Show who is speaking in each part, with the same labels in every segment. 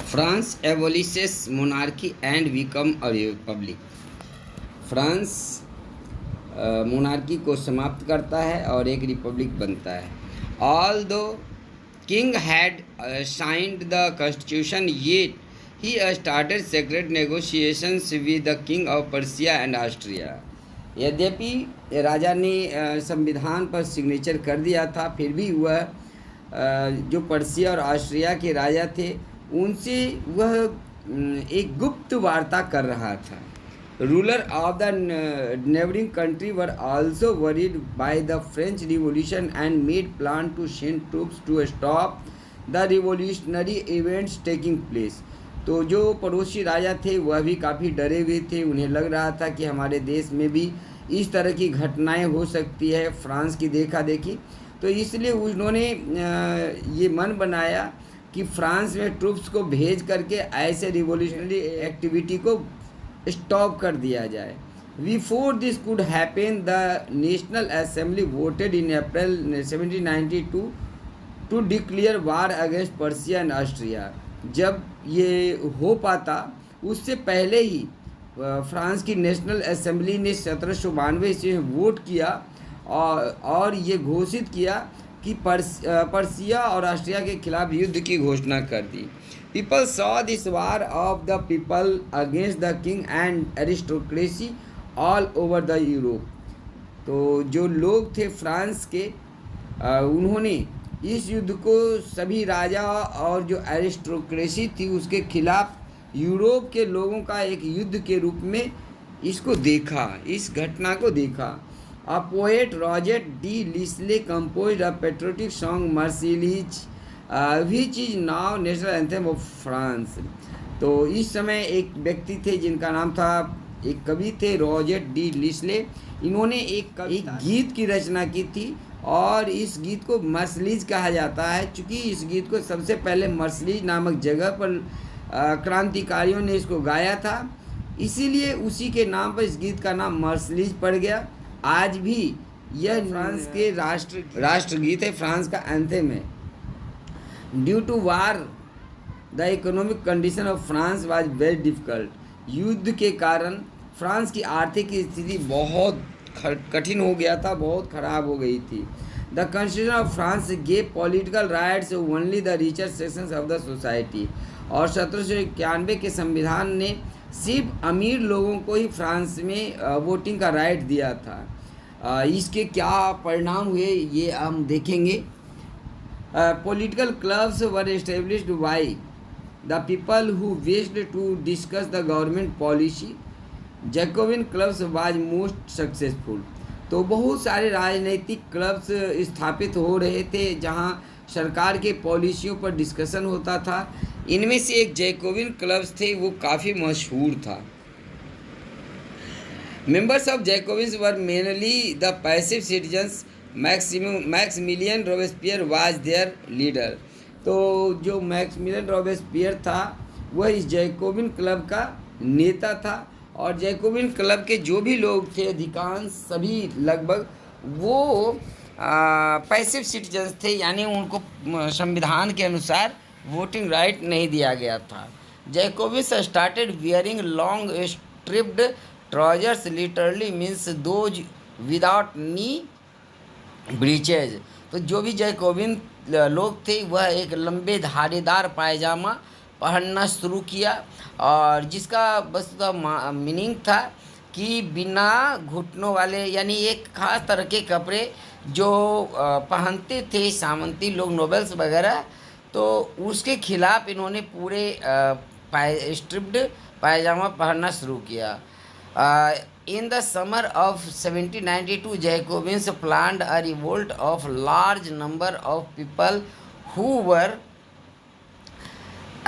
Speaker 1: France abolishes monarchy and become a republic. France monarchy को समाप्त करता है और एक रिपब्लिक बनता है। ऑल दो king had signed the constitution yet he started secret negotiations with the king of Persia and Austria. यद्यपि राजा ने संविधान पर सिग्नेचर कर दिया था, फिर भी वह जो पर्सिया और ऑस्ट्रिया के राजा थे उनसे वह एक गुप्त वार्ता कर रहा था। Ruler of the neighbouring country were also worried by the French revolution and made plan to send troops to stop the revolutionary events taking place. तो जो पड़ोसी राजा थे वह भी काफ़ी डरे हुए थे। उन्हें लग रहा था कि हमारे देश में भी इस तरह की घटनाएं हो सकती है, फ्रांस की देखा देखी। तो इसलिए उन्होंने ये मन बनाया कि फ्रांस में ट्रूप्स को भेज करके ऐसे रिवॉल्यूशनरी एक्टिविटी को स्टॉप कर दिया जाए। Before this could happen the national assembly voted in April 1792 to declare war against Persia and Austria. जब ये हो पाता उससे पहले ही फ्रांस की नेशनल असेंबली ने 1792 ईस्वी में वोट किया और ये घोषित किया कि पर्सिया और ऑस्ट्रिया के खिलाफ युद्ध की घोषणा कर दी। People saw this war of the people against the king and aristocracy all over the Europe. तो जो लोग थे फ्रांस के उन्होंने इस युद्ध को सभी राजा और जो एरिस्टोक्रेसी थी उसके खिलाफ यूरोप के लोगों का एक युद्ध के रूप में इसको देखा, इस घटना को देखा। A poet Roger D. Lisle composed a patriotic song Marseillaise, which is now national anthem of France। तो इस समय एक व्यक्ति थे जिनका नाम था, एक कवि थे रॉजर डी लिस्ले। इन्होंने एक गीत की रचना की थी और इस गीत को मर्सिलीज कहा जाता है। चूँकि इस गीत को सबसे पहले मर्सिलीज नामक जगह पर क्रांतिकारियों ने इसको गाया था, इसीलिए उसी के नाम पर इस गीत का नाम मर्सिलीज पड़ गया। आज भी यह फ्रांस के राष्ट्रगीत है, फ्रांस का एंथम है। Due to war the economic condition of France was very difficult. युद्ध के कारण फ्रांस की आर्थिक स्थिति बहुत कठिन हो गया था, बहुत खराब हो गई थी। The constitution of France gave political rights only the richer sections of the society. और 1791 के संविधान ने सिर्फ अमीर लोगों को ही फ्रांस में वोटिंग का राइट दिया था। इसके क्या परिणाम हुए ये हम देखेंगे। Political clubs were established by the people who wished to discuss the government policy. Jacobin clubs was most successful. तो बहुत सारे राजनीतिक क्लब्स स्थापित हो रहे थे जहां सरकार के पॉलिसियों पर डिस्कशन होता था। इनमें से एक जैकोबिन क्लब्स थे, वो काफ़ी मशहूर था। Members of Jacobins were mainly the passive citizens. Maximilien Robespierre was there leader. तो जो मैक्सिमिलियन रोबेस्पियर था वह इस जैकोबिन क्लब का नेता था। और जैकोबिन क्लब के जो भी लोग थे अधिकांश सभी लगभग वो पैसिव सिटीजन्स थे, यानी उनको संविधान के अनुसार वोटिंग राइट नहीं दिया गया था। Jacobins started wearing long striped trousers, literally means those without knee breeches. तो जो भी जैकोबिन लोग थे वह एक लंबे धारीदार पायजामा पहनना शुरू किया, और जिसका वस्तुतः मीनिंग था कि बिना घुटनों वाले, यानी एक खास तरह के कपड़े जो पहनते थे सामंती लोग, नोबल्स वगैरह, तो उसके खिलाफ इन्होंने पूरे स्ट्रिप्ड पायजामा पहनना शुरू किया। In the summer of 1792 Jacobins planned a revolt of large number of people who were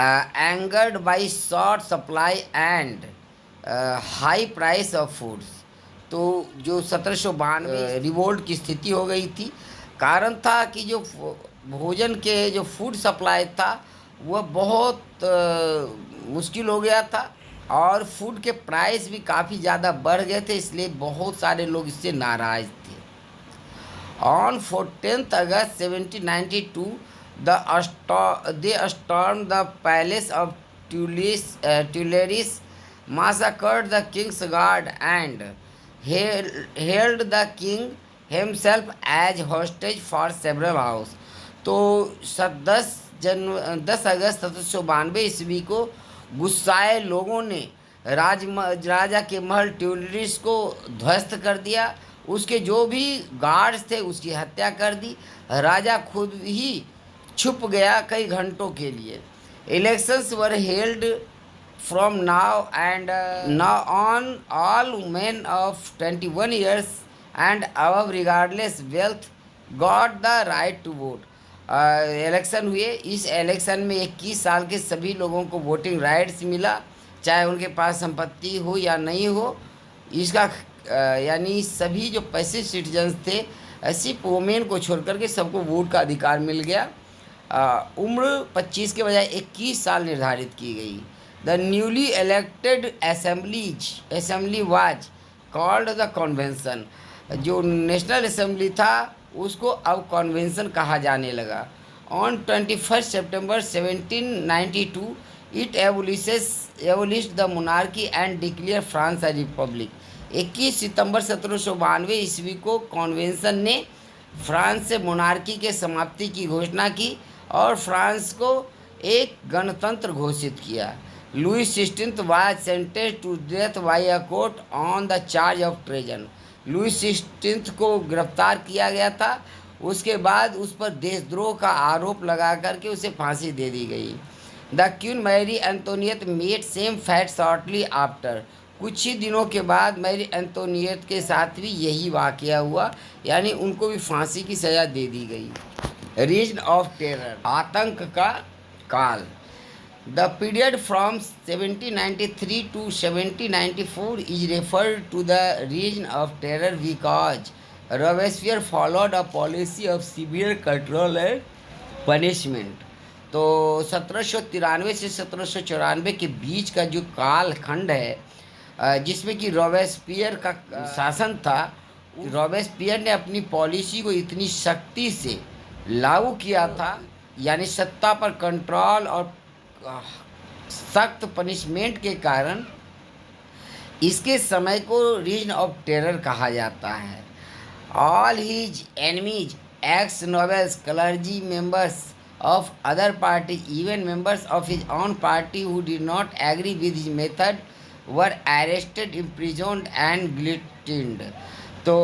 Speaker 1: angered by short supply and high price of foods. तो जो 1792 रिवोल्ट की स्थिति हो गई थी, कारण था कि जो भोजन के जो फूड सप्लाई था वह बहुत मुश्किल हो गया था और फूड के प्राइस भी काफ़ी ज़्यादा बढ़ गए थे, इसलिए बहुत सारे लोग इससे नाराज़ थे। On 14 August 1792 they stormed the palace of Tuileries, massacred the king's guard and held the king himself as hostage for several hours. तो 10 अगस्त 1792 को गुस्साए लोगों ने राजा के महल ट्यूलरिस को ध्वस्त कर दिया। उसके जो भी गार्ड्स थे उसकी हत्या कर दी। राजा खुद ही छुप गया कई घंटों के लिए। Elections were held from now and now on all men of 21 years and above regardless wealth got the right to vote। Election हुए। इस इलेक्शन में 21 साल के सभी लोगों को वोटिंग राइट्स मिला, चाहे उनके पास संपत्ति हो या नहीं हो। इसका यानी सभी जो पैसे सिटीजन्स थे सिर्फ वोमेन को छोड़ करके सबको वोट का अधिकार मिल गया। उम्र 25 के बजाय 21 साल निर्धारित की गई। The newly elected assembly was called the convention। जो नेशनल असेंबली था उसको अब कॉन्वेंशन कहा जाने लगा। On 21 September 1792 it abolished the monarchy and declared France a republic। 21 सितंबर 1792 ईस्वी को कॉन्वेंशन ने फ्रांस से मोनार्की के समाप्ति की घोषणा की और फ्रांस को एक गणतंत्र घोषित किया। Louis XVI was sentenced to death by a court on the charge of treason। Louis 16 को गिरफ्तार किया गया था, उसके बाद उस पर देशद्रोह का आरोप लगा करके उसे फांसी दे दी गई। The queen Marie Antoinette met same fate shortly after. कुछ ही दिनों के बाद मैरी एंटोनियट के साथ भी यही वाकया हुआ, यानी उनको भी फांसी की सज़ा दे दी गई। रीजन ऑफ टेरर, आतंक का काल। The period from 1793 to 1794 is referred to the Reign of Terror because Robespierre followed a policy of severe control and punishment। तो 1793 से 1794 के बीच का जो कालखंड है जिसमें कि रॉबेस्पियर का शासन था, रॉबेस्पियर ने अपनी पॉलिसी को इतनी सख्ती से लागू किया था, यानी सत्ता पर कंट्रोल और सख्त पनिशमेंट के कारण इसके समय को रीजन ऑफ टेरर कहा जाता है। All his enemies, ex nobles, clergy members of other party, even members of his own party who did not agree with his method were arrested, imprisoned and guillotined. तो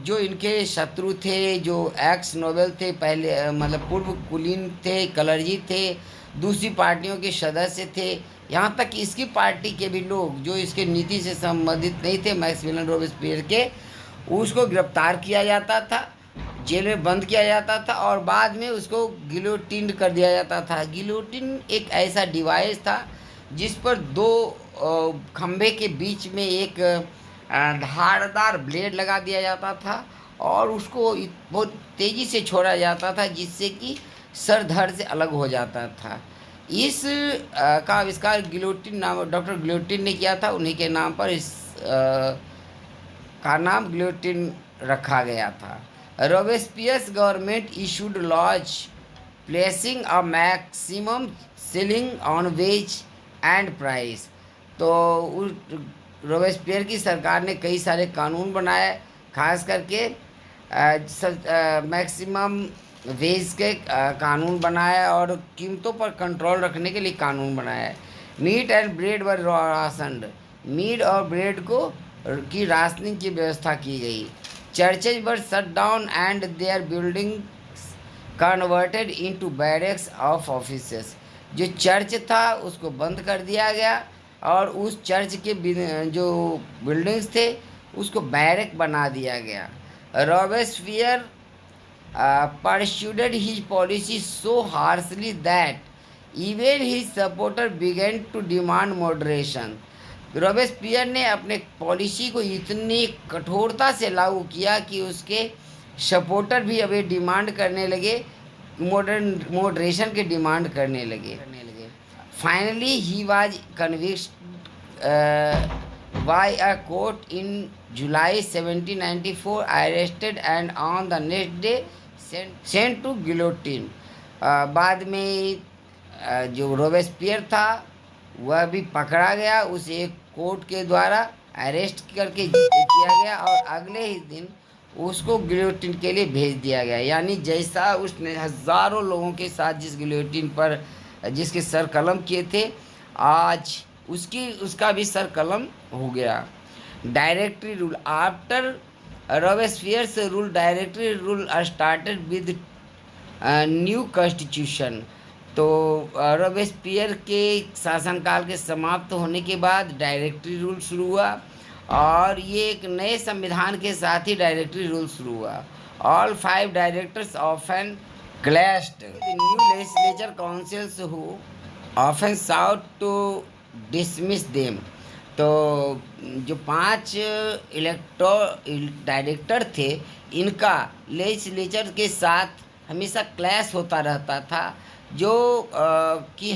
Speaker 1: जो इनके शत्रु थे, जो x Nobel थे, पहले मतलब पूर्व कुलीन थे, क्लर्जी थे, दूसरी पार्टियों के सदस्य थे, यहाँ तक कि इसकी पार्टी के भी लोग जो इसके नीति से संबंधित नहीं थे मैक्सिमिलियन रोबेस्पियर के, उसको गिरफ्तार किया जाता था, जेल में बंद किया जाता था और बाद में उसको गिलोटिन कर दिया जाता था। गिलोटिन एक ऐसा डिवाइस था जिस पर दो खंभे के बीच में एक धारदार ब्लेड लगा दिया जाता था और उसको बहुत तेज़ी से छोड़ा जाता था जिससे कि सर धड़ से अलग हो जाता था। इस का आविष्कार गिलोटिन नाम डॉक्टर गिलोटिन ने किया था। उन्हीं के नाम पर इस का नाम गिलोटिन रखा गया था। Robespierre's government issued laws placing a maximum ceiling on wage and price. तो रोबेस्पियर की सरकार ने कई सारे कानून बनाए, खास करके मैक्सिमम वेज के कानून बनाया और कीमतों पर कंट्रोल रखने के लिए कानून बनाया। Meat and bread were rationed, meat और ब्रेड को की राशनिंग की व्यवस्था की गई। Churches were shut down and their buildings converted into barracks of offices. जो चर्च था उसको बंद कर दिया गया और उस चर्च के जो बिल्डिंग्स थे उसको बैरक बना दिया गया। Robespierre pursued his policy so harshly that even his supporters began to demand moderation। Robespierre ने अपने पॉलिसी को इतनी कठोरता से लागू किया कि उसके सपोर्टर भी अभी डिमांड करने लगे, मॉडरेशन के डिमांड करने लगे। Finally he was convicted by a court in July 1794, arrested and on the next day sent to guillotine। बाद में जो रोबेस्पियर था वह भी पकड़ा गया, उसे एक कोर्ट के द्वारा अरेस्ट करके किया गया और अगले ही दिन उसको गिलोटिन के लिए भेज दिया गया। यानी जैसा उसने हज़ारों लोगों के साथ जिस गिलोटिन पर जिसके सर कलम किए थे, आज उसका भी सर कलम हो गया। Directory rule after Robespierre's rule, directory rule started with new constitution. तो रॉबेस्पियर के शासनकाल के समाप्त होने के बाद डायरेक्टरी रूल शुरू हुआ और ये एक नए संविधान के साथ ही डायरेक्टरी रूल शुरू हुआ। All 5 directors often clashed the new legislature councils who often sought to dismiss them। तो जो 5 डायरेक्टर थे, इनका लेजिस्लेचर के साथ हमेशा क्लैश होता रहता था, जो कि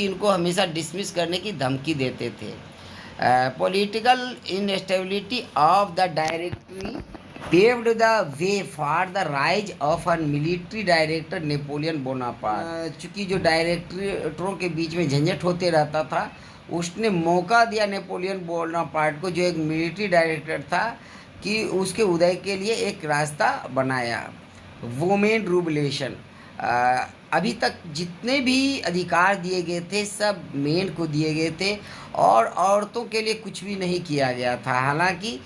Speaker 1: इनको हमेशा डिसमिस करने की धमकी देते थे। Political instability of the directory paved the way for the rise of a military director Napoleon Bonaparte. चूँकि जो डायरेक्टरों के बीच में झंझट होते रहता था, उसने मौका दिया नेपोलियन बोनापार्ट को, जो एक मिलिट्री डायरेक्टर था, कि उसके उदय के लिए एक रास्ता बनाया। वुमेन रिवोल्यूशन, अभी तक जितने भी अधिकार दिए गए थे सब मेन को दिए गए थे और औरतों के लिए कुछ भी नहीं किया गया था। हालांकि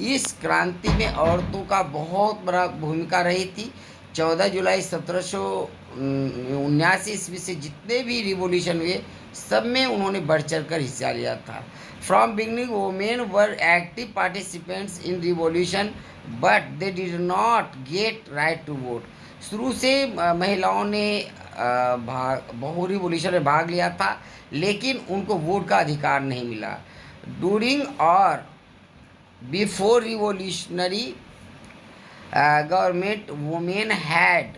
Speaker 1: इस क्रांति में औरतों का बहुत बड़ा भूमिका रही थी। 14 जुलाई 1779 ईस्वी से जितने भी रिवॉल्यूशन हुए, सब में उन्होंने बढ़ चढ़ कर हिस्सा लिया था। From beginning women were active participants in revolution but they did not get right to vote. शुरू से महिलाओं ने बहु रिवॉल्यूशन में भाग लिया था, लेकिन उनको वोट का अधिकार नहीं मिला। डूरिंग और before revolutionary government women had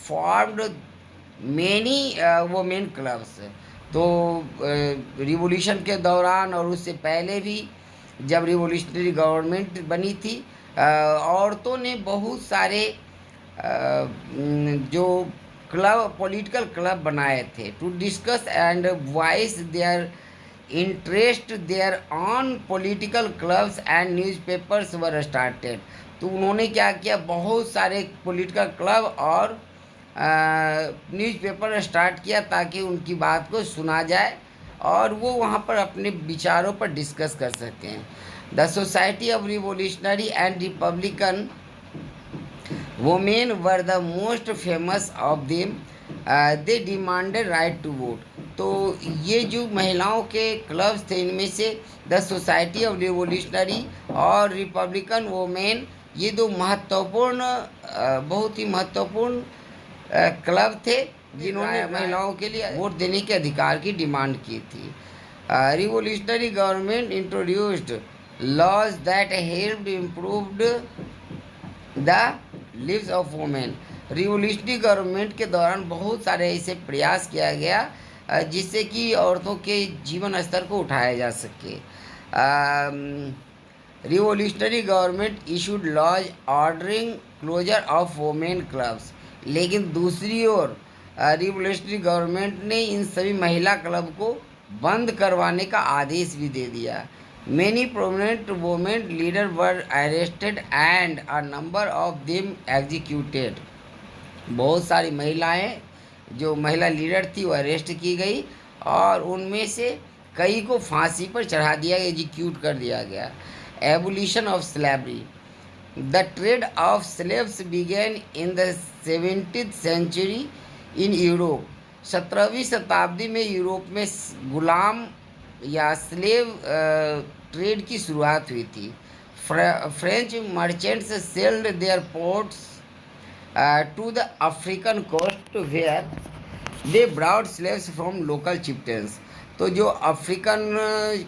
Speaker 1: formed many women clubs. तो रिवॉल्यूशन के दौरान और उससे पहले भी जब रिवॉल्यूशनरी गवर्नमेंट बनी थी, औरतों ने बहुत सारे जो पॉलिटिकल क्लब बनाए थे to discuss and voice their interest. There on political clubs and newspapers were started. तो उन्होंने क्या किया, बहुत सारे पॉलिटिकल क्लब और न्यूज़पेपर स्टार्ट किया ताकि उनकी बात को सुना जाए और वो वहाँ पर अपने विचारों पर डिस्कस कर सकें। The society of revolutionary and republican women were the most famous of them. They demanded right to vote. तो ये जो महिलाओं के क्लब्स थे, इनमें से द सोसाइटी ऑफ रिवॉल्यूशनरी और रिपब्लिकन वुमेन, ये दो महत्वपूर्ण बहुत ही महत्वपूर्ण क्लब थे जिन्होंने महिलाओं के लिए वोट देने के अधिकार की डिमांड की थी। Revolutionary government introduced laws that helped improved the lives of women. Revolutionary government के दौरान बहुत सारे ऐसे प्रयास किया गया जिससे कि औरतों के जीवन स्तर को उठाया जा सके। Revolutionary government issued laws ordering closure of women clubs. लेकिन दूसरी ओर रिवॉल्यूशनरी गवर्नमेंट ने इन सभी महिला क्लब को बंद करवाने का आदेश भी दे दिया। Many prominent women leaders were arrested and a number of them executed। बहुत सारी महिलाएं जो महिला लीडर थी वो अरेस्ट की गई और उनमें से कई को फांसी पर चढ़ा दिया गया, एग्जीक्यूट कर दिया गया। Abolition of slavery. The trade of slaves began in the 17th century in Europe. 17वीं शताब्दी में यूरोप में गुलाम या स्लेव ट्रेड की शुरुआत हुई थी। French merchants sailed their ports to the African coast where they brought slaves from local chieftains. तो जो अफ्रीकन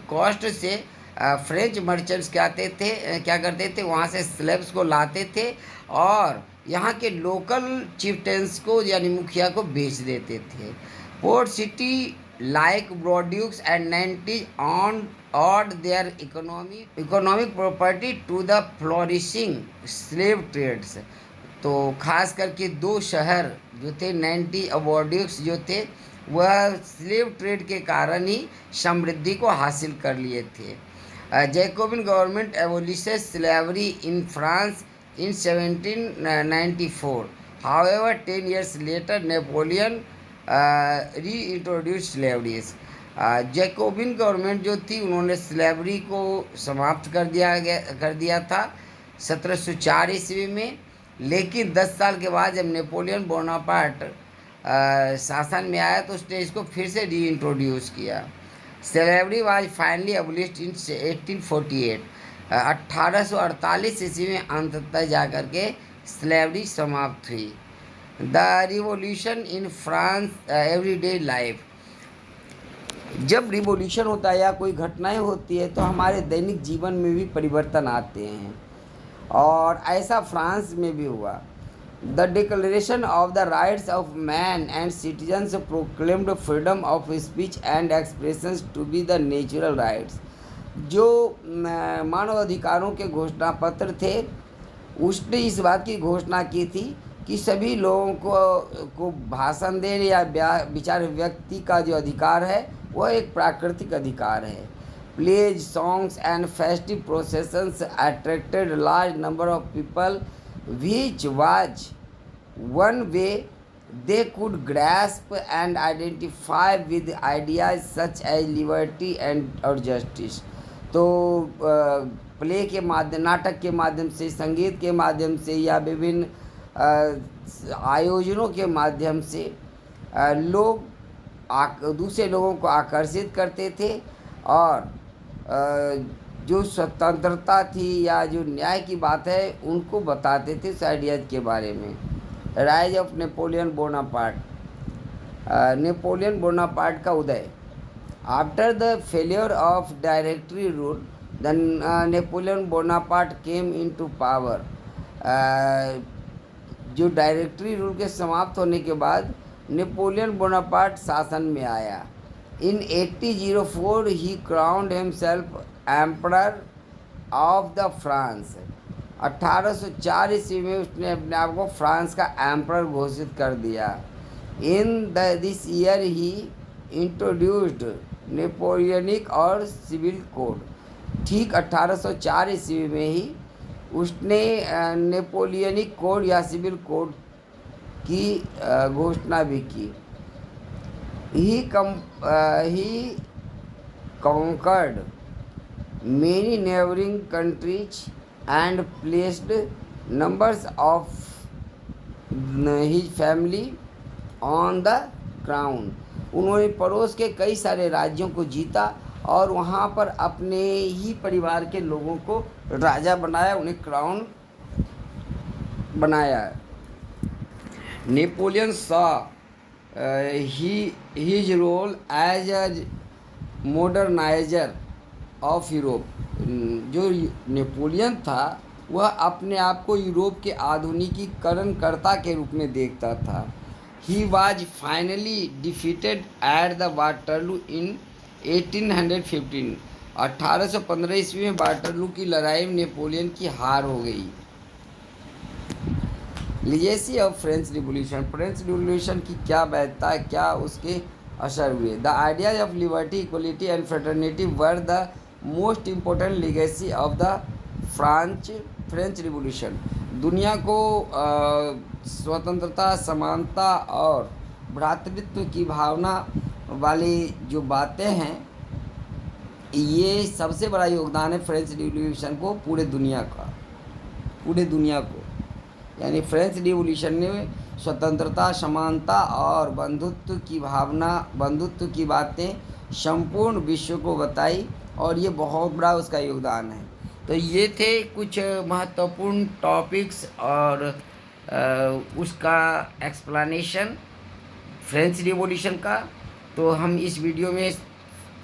Speaker 1: कोस्ट से फ्रेंच मर्चेंट्स क्या करते थे, वहाँ से स्लेव्स को लाते थे और यहाँ के लोकल चिप्टन्स को यानी मुखिया को बेच देते थे। Port city like Bordeaux and Nantes owed their economic property to the flourishing slave trades। तो खास करके दो शहर जो थे, नैंटी और बॉर्डियोक्स जो थे, वह स्लेव ट्रेड के कारण ही समृद्धि को हासिल कर लिए थे। Jacobin government abolishes slavery in France in 1794. However, 10 years later, Napoleon reintroduced slavery. Jacobin government जो थी उन्होंने स्लेवरी को समाप्त कर दिया था 1704 ईस्वी में, लेकिन 10 साल के बाद जब नेपोलियन बोनापार्ट शासन में आया तो उसने इसको फिर से रीइंट्रोड्यूस किया। स्लेवरी वाज फाइनली एबोलिश्ड इन 1848। 1848 ईस्वी में अंततः जाकर के स्लेवरी समाप्त हुई। The revolution in France everyday life. जब रिवॉल्यूशन होता है या कोई घटनाएं होती है तो हमारे दैनिक जीवन में भी परिवर्तन आते हैं, और ऐसा फ्रांस में भी हुआ। The declaration of the rights of man and citizens proclaimed freedom of speech and expression to be the natural rights. जो मानव अधिकारों के घोषणा पत्र थे उसने इस बात की घोषणा की थी कि सभी लोगों को भाषण देने या विचार व्यक्ति का जो अधिकार है वह एक प्राकृतिक अधिकार है। Plays, songs and festive processions attracted large number of people which was one way they could grasp and identify with ideas such as liberty and or justice। तो प्ले के माध्यम, नाटक के माध्यम से, संगीत के माध्यम से या विभिन्न आयोजनों के माध्यम से लोग दूसरे लोगों को आकर्षित करते थे और जो स्वतंत्रता थी या जो न्याय की बात है उनको बताते थे उस आइडियाज के बारे में। Rise of Napoleon Bonaparte. Napoleon Bonaparte का उदय। After the failure of directory rule the Napoleon Bonaparte came into power. जो डायरेक्टरी रूल के समाप्त होने के बाद नेपोलियन बोनापार्ट शासन में आया। In 1804 he crowned himself emperor of the France. 1804 ईस्वी में उसने अपने आप को फ्रांस का एम्परर घोषित कर दिया। In this year he introduced Napoleonic और सिविल कोड। ठीक 1804 ईस्वी में ही उसने नेपोलियनिक कोड या सिविल कोड की घोषणा भी की। ही conquered many neighboring countries and placed numbers of his family on the crown। उन्होंने पड़ोस के कई सारे राज्यों को जीता और वहाँ पर अपने ही परिवार के लोगों को राजा बनाया, उन्हें क्राउन बनाया। Napoleon saw his role as a modernizer of Europe. जो नेपोलियन था वह अपने आप को यूरोप के आधुनिकीकरणकर्ता के रूप में देखता था। He was finally defeated at the Waterloo in 1815। 1815 ईस्वी में वाटरलू की लड़ाई में नेपोलियन की हार हो गई। Legacy of French revolution. French revolution की क्या वैधता है, क्या उसके असर हुए। The ideas of liberty, equality and fraternity were the most important legacy of the French revolution. दुनिया को स्वतंत्रता, समानता और भ्रातृत्व की भावना वाली जो बातें हैं, ये सबसे बड़ा योगदान है फ्रेंच रिवॉल्यूशन को पूरे दुनिया को। यानी फ्रेंच रिवॉल्यूशन ने स्वतंत्रता, समानता और बंधुत्व की भावना, बंधुत्व की बातें संपूर्ण विश्व को बताई और ये बहुत बड़ा उसका योगदान है। तो ये थे कुछ महत्वपूर्ण टॉपिक्स और उसका एक्सप्लेनेशन फ्रेंच रिवॉल्यूशन का। तो हम इस वीडियो में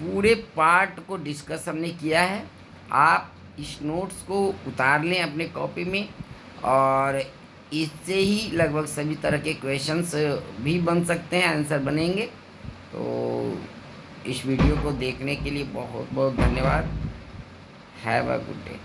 Speaker 1: पूरे पार्ट को डिस्कस हमने किया है। आप इस नोट्स को उतार लें अपने कॉपी में और इससे ही लगभग सभी तरह के क्वेश्चंस भी बन सकते हैं, आंसर बनेंगे। तो इस वीडियो को देखने के लिए बहुत बहुत धन्यवाद। Have a good day.